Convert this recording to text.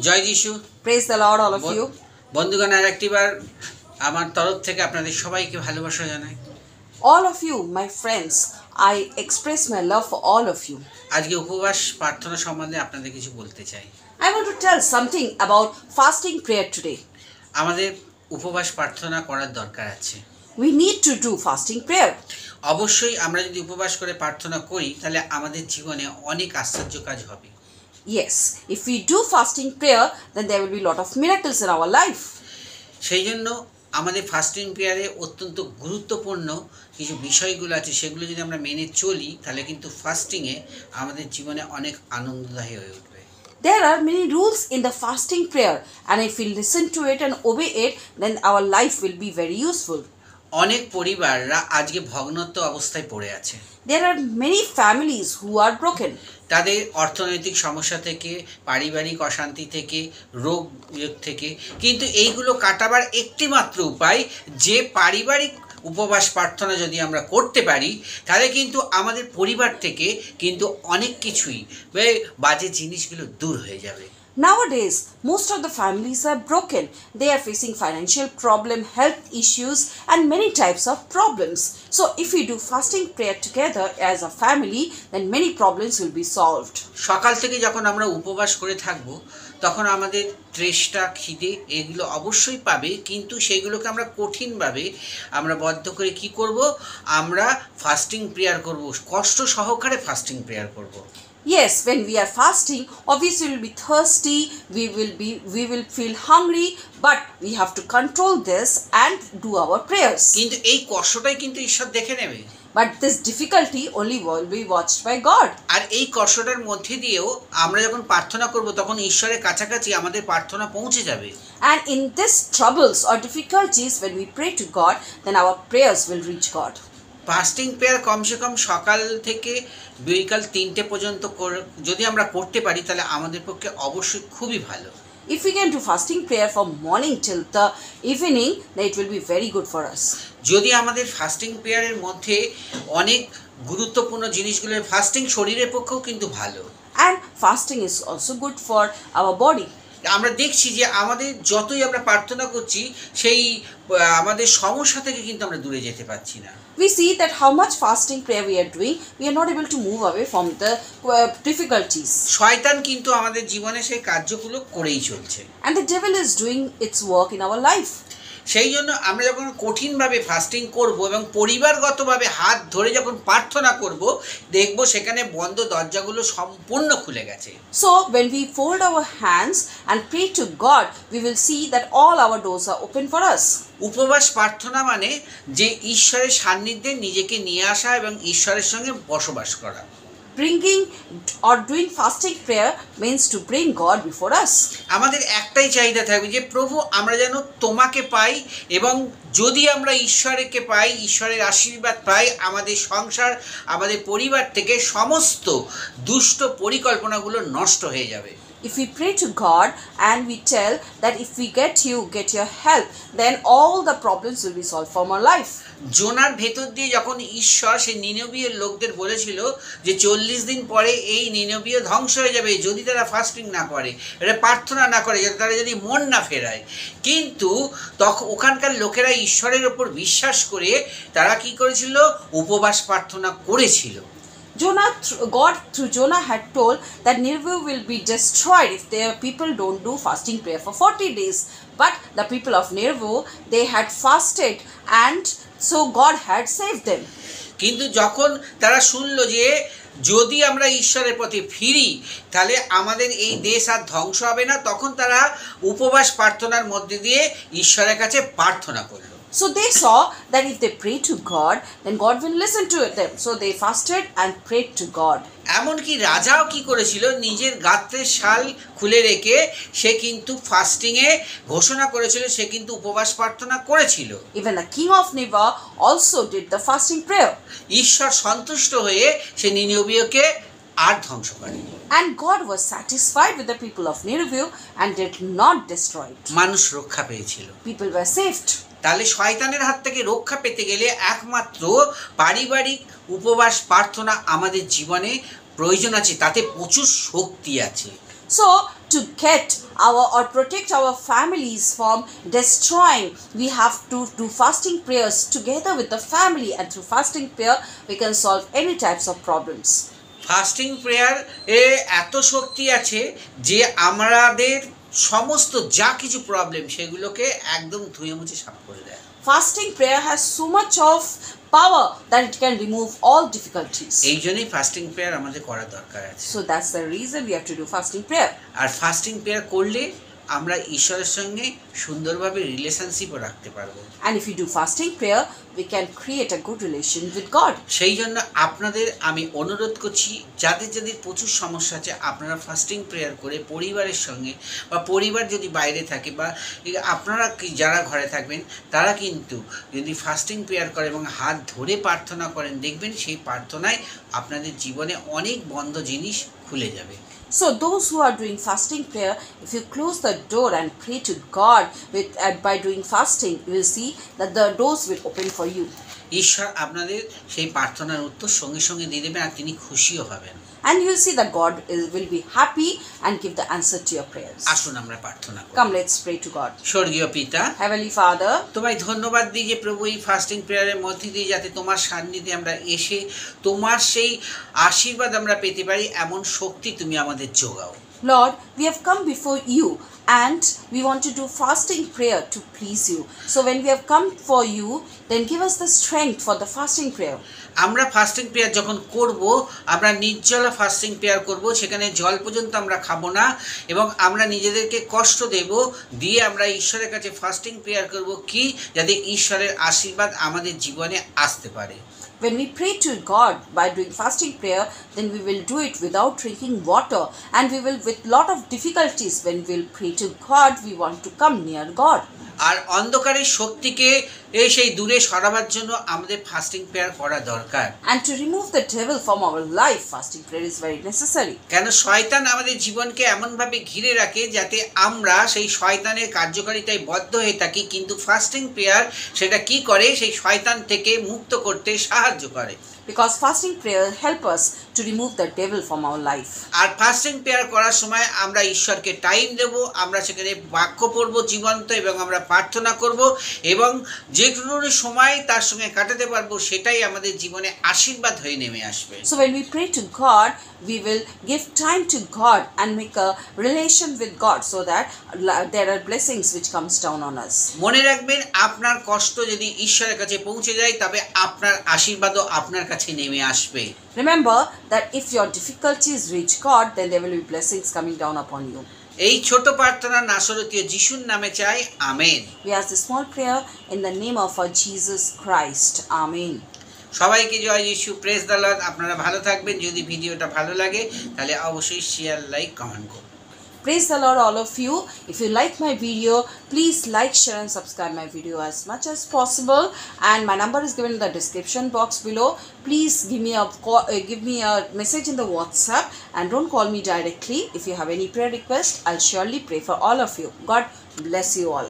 জয় যিশু। Praise the Lord, all of you. বন্ধুগণ, আরেকটিবার আমার তরফ থেকে আপনাদের সবাইকে ভালোবাসা জানাই। All of you, my friends, I express my love for all of you. আজকে উপবাস প্রার্থনা সম্বন্ধে আপনাদের কিছু বলতে চাই। I want to tell something about fasting prayer today. আমাদের উপবাস প্রার্থনা করার দরকার আছে। We need to do fasting prayer. অবশ্যই আমরা যদি উপবাস করে প্রার্থনা করি তাহলে আমাদের জীবনে অনেক আশ্চর্য কাজ হবে। Yes, if we do fasting prayer, then there will be a lot of miracles in our life. সেই জন্য আমাদের ফাস্টিং প্রেয়ারে অত্যন্ত গুরুত্বপূর্ণ কিছু বিষয়গুলো আছে, সেগুলো যদি আমরা মেনে চলি তাহলে কিন্তু ফাস্টিংয়ে আমাদের জীবনে অনেক আনন্দদায়ী হয়ে উঠবে। There are many rules in the fasting prayer, and if we listen to it and obey it, then our life will be very useful. অনেক পরিবাররা আজকে ভগ্নত্ব অবস্থায় পড়ে আছে। There are many families who are broken. তাদের অর্থনৈতিক সমস্যা থেকে, পারিবারিক অশান্তি থেকে, রোগ থেকে, কিন্তু এইগুলো কাটাবার একটিমাত্র উপায় যে পারিবারিক উপবাস প্রার্থনা যদি আমরা করতে পারি তাহলে কিন্তু আমাদের পরিবার থেকে কিন্তু অনেক কিছুই বাজে জিনিসগুলো দূর হয়ে যাবে। Nowadays, most of the families are broken. They are facing financial problem, health issues, and many types of problems. So if we do fasting prayer together as a family, then many problems will be solved. সকাল থেকে যখন আমরা উপবাস করে থাকব তখন আমাদের তৃষ্ণা, খিদে এগুলো অবশ্যই পাবে, কিন্তু সেইগুলোকে আমরা কঠিনভাবে আমরা বদ্ধ করে কি করব, আমরা ফাস্টিং প্রেয়ার করব, কষ্ট সহকারে ফাস্টিং প্রেয়ার করব। Yes, when we are fasting, obviously we will be thirsty, we will feel hungry, but we have to control this and do our prayers. কিন্তু এই কষ্টটাই কিন্তু ঈশ্বর দেখে নেবে। But this difficulty only will be watched by God. আর এই কষ্টটার মধ্যে দিয়েও আমরা যখন প্রার্থনা করব তখন ঈশ্বরের কাছাকাছি আমাদের প্রার্থনা পৌঁছে যাবে। And in this troubles or difficulties, when we pray to God, then our prayers will reach God. Fasting prayer কমসে কম সকাল থেকে বিকাল 3টে পর্যন্ত যদি আমরা করতে পারি তাহলে আমাদের পক্ষে অবশ্যই খুবই ভালো। If we can do fasting prayer from morning till the evening, then it will be very good for us. যদি আমাদের ফাস্টিং প্রেয়ারের মধ্যে অনেক গুরুত্বপূর্ণ জিনিসগুলো, ফাস্টিং শরীরের পক্ষেও কিন্তু ভালো। And fasting is also good for our body. আমরা দেখছি যে আমাদের যতই আমরা প্রার্থনা করছি সেই আমাদের সমস্যা থেকে কিন্তু আমরা দূরে যেতে পারছি না। We see that how much fasting prayer we are doing, we are not able to move away from the difficulties. শয়তান কিন্তু আমাদের জীবনে সেই কার্যগুলো করেই চলছে। And the devil is doing its work in our life. সেই জন্য আমরা যখন কঠিনভাবে ফাস্টিং করব এবং পরিবারগতভাবে হাত ধরে যখন প্রার্থনা করব, দেখব সেখানে বন্ধ দরজাগুলো সম্পূর্ণ খুলে গেছে। So when we fold our hands and pray to God, we will see that all our doors are open for us. উপবাস প্রার্থনা মানে যে ঈশ্বরের সান্নিধ্যে নিজেকে নিয়ে আসা এবং ঈশ্বরের সঙ্গে বসবাস করা। Bringing or doing fasting prayer means to bring God before us. আমাদের একটাই চাহিদা থাকবে যে প্রভু আমরা যেন তোমাকে পাই, এবং যদি আমরা ঈশ্বরকে পাই, ঈশ্বরের আশীর্বাদ পাই, আমাদের সংসার, আমাদের পরিবার থেকে সমস্ত দুষ্ট পরিকল্পনাগুলো নষ্ট হয়ে যাবে। If we pray to God and we tell that if we get your help, then all the problems will be solved from our life. জোনার ভেতর দিয়ে যখন ঈশ্বর সেই নিনবীয় লোকদের বলেছিল যে 40 দিন পরে এই নিনবীয় ধ্বংস হয়ে যাবে যদি তারা ফাস্টিং না করে, এটা প্রার্থনা না করে, তারা যদি মন না ফেরায়, কিন্তু তখন ওখানকার লোকেরা ঈশ্বরের ওপর বিশ্বাস করে তারা কি করেছিল, উপবাস প্রার্থনা করেছিল। God through Jonah had told that Nineveh will be destroyed if their people don't do fasting prayer for 40 days. But the people of Nineveh, they had fasted, and so God had saved them. কিন্তু যখন তারা শুনলো যে যদি আমরা ঈশ্বরের পথে ফিরি তাহলে আমাদের এই দেশ আর ধ্বংস হবে না, তখন তারা উপবাস প্রার্থনার মধ্যে দিয়ে ঈশ্বরের কাছে প্রার্থনা করলো। So they saw that if they pray to God, then God will listen to them. So they fasted and prayed to God. এমনকি রাজাও কি করেছিল, নিজের গাত্রের শাল খুলে রেখে সে কিন্তু ফাস্টিংয়ে ঘোষণা করেছিল, সে কিন্তু উপবাস প্রার্থনা করেছিল। Even the king of Nineveh also did the fasting prayer. ঈশ্বর সন্তুষ্ট হয়ে সে নিনবীয়কে আর ধ্বংস করেনি। And God was satisfied with the people of Nineveh and did not destroy it. মানুষ রক্ষা পেয়েছিল, People were saved. তাহলে শয়তানের হাত থেকে রক্ষা পেতে গেলে একমাত্র পারিবারিক উপবাস প্রার্থনা আমাদের জীবনে প্রয়োজন আছে, তাতে প্রচুর শক্তি আছে। So to get our or protect our families from destroying, we have to do fasting prayers together with the family, and through fasting prayer we can solve any types of problems. Fasting prayer এ এত শক্তি আছে যে আমাদের সমস্ত যা কিছু problem সেগুলোকে একদম ধুয়ে মুছে সাফ করে দেয়। Fasting prayer has so much of power that it can remove all difficulties. এই জন্যই ফাস্টিং প্রেয়ার আমাদের করা দরকার আছে। So that's the reason we have to do fasting prayer. আর ফাস্টিং প্রেয়ার করলে আমরা ঈশ্বরের সঙ্গে সুন্দরভাবে রিলেশনশিপও রাখতে পারবো। And if you do fasting prayer, we can create a good relation with God. সেই জন্য আপনাদের আমি অনুরোধ করছি, যাদের যাদের প্রচুর সমস্যা আছে আপনারা ফাস্টিং প্রেয়ার করে পরিবারের সঙ্গে, বা পরিবার যদি বাইরে থাকে বা আপনারা যারা ঘরে থাকবেন তারা কিন্তু যদি ফাস্টিং প্রেয়ার করে এবং হাত ধরে প্রার্থনা করেন, দেখবেন সেই প্রার্থনায় আপনাদের জীবনে অনেক বন্ধ জিনিস খুলে যাবে। So those who are doing fasting prayer, if you close the door and pray to God by doing fasting, you will see that the doors will open for you. ঈশ্বর আপনাদের সেই প্রার্থনার উত্তর সঙ্গে সঙ্গে দিয়ে দেবেন আর তিনি খুশিও হবেন। And you will see that God will be happy and give the answer to your prayers. আসুন আমরা প্রার্থনা করি। Come, let's pray to God. স্বর্গীয় পিতা, Heavenly Father, তোমায় ধন্যবাদ দিই যে প্রভু এই ফাস্টিং প্রেয়ারের মধ্যে দিয়ে যাতে তোমার সান্নিধ্যে আমরা এসে তোমার সেই আশীর্বাদ আমরা পেতে পারি, এমন শক্তি তুমি আমাদের যোগাও। Lord, we have come before you and we want to do fasting prayer to please you. So when we have come for you, then give us the strength for the fasting prayer. আমরা fasting prayer যখন করব, আমরা নির্জলা fasting prayer করব, সেখানে জল পর্যন্ত আমরা খাবো না এবং আমরা নিজেদেরকে কষ্ট দেব, দিয়ে আমরা ঈশ্বরের কাছে ফাস্টিং প্রেয়ার করব কি যাতে ঈশ্বরের আশীর্বাদ আমাদের জীবনে আসতে পারে। When we pray to God by doing fasting prayer, then we will do it without drinking water, and we will with lot of difficulties. When we will pray to God, we want to come near God. আর অন্ধকারের শক্তিকে সেই দূরে সরাবার জন্য আমাদের fasting prayer করা দরকার। And to remove the devil from our life, fasting prayer is very necessary. কেন শয়তান আমাদের জীবনকে এমনভাবে ঘিরে রাখে যাতে আমরা সেই শয়তানের কার্যকারিতায় বদ্ধ হয়ে থাকি, কিন্তু ফাস্টিং প্রেয়ার সেটা কি করে, সেই শয়তান থেকে মুক্ত করতে সাহায্য করে। Because fasting prayer help us to remove the devil from our life. আর ফাস্টিং প্রেয়ার করার সময় আমরা ঈশ্বরকে টাইম দেব, আমরা সেখানে বাক্য পড়ব জীবন্ত এবং আমরা প্রার্থনা করব এবং যে কোনো সময় তার সঙ্গে কাটাতে পারবো, সেটাই আমাদের জীবনে আশীর্বাদ হয়ে নেমে আসবে। So when we pray to God, we will give time to God and make a relation with God so that there are blessings which comes down on us. মনে রাখবেন, আপনার কষ্ট যদি ঈশ্বরের কাছে পৌঁছে যায় তবে আপনার আশীর্বাদও আপনার কাছে নেমে আসবে। Remember that if your difficulties reach God, then there will be blessings coming down upon you. এই ছোট প্রার্থনা নাসরতীয় যিশুর নামে চাই, amen. We ask this small prayer in the name of our Jesus Christ. Amen. সবাইকে জয় যিশু, প্রেজ দ্য লর্ড। আপনারা ভালো থাকবেন। যদি ভিডিওটা ভালো লাগে তাহলে অবশ্যই শেয়ার, লাইক, কমেন্ট করুন। Praise the Lord, all of you. If you like my video, please like, share and subscribe my video as much as possible. And my number is given in the description box below. Please give me a message in the WhatsApp and don't call me directly. If you have any prayer request, I'll surely pray for all of you. God bless you all.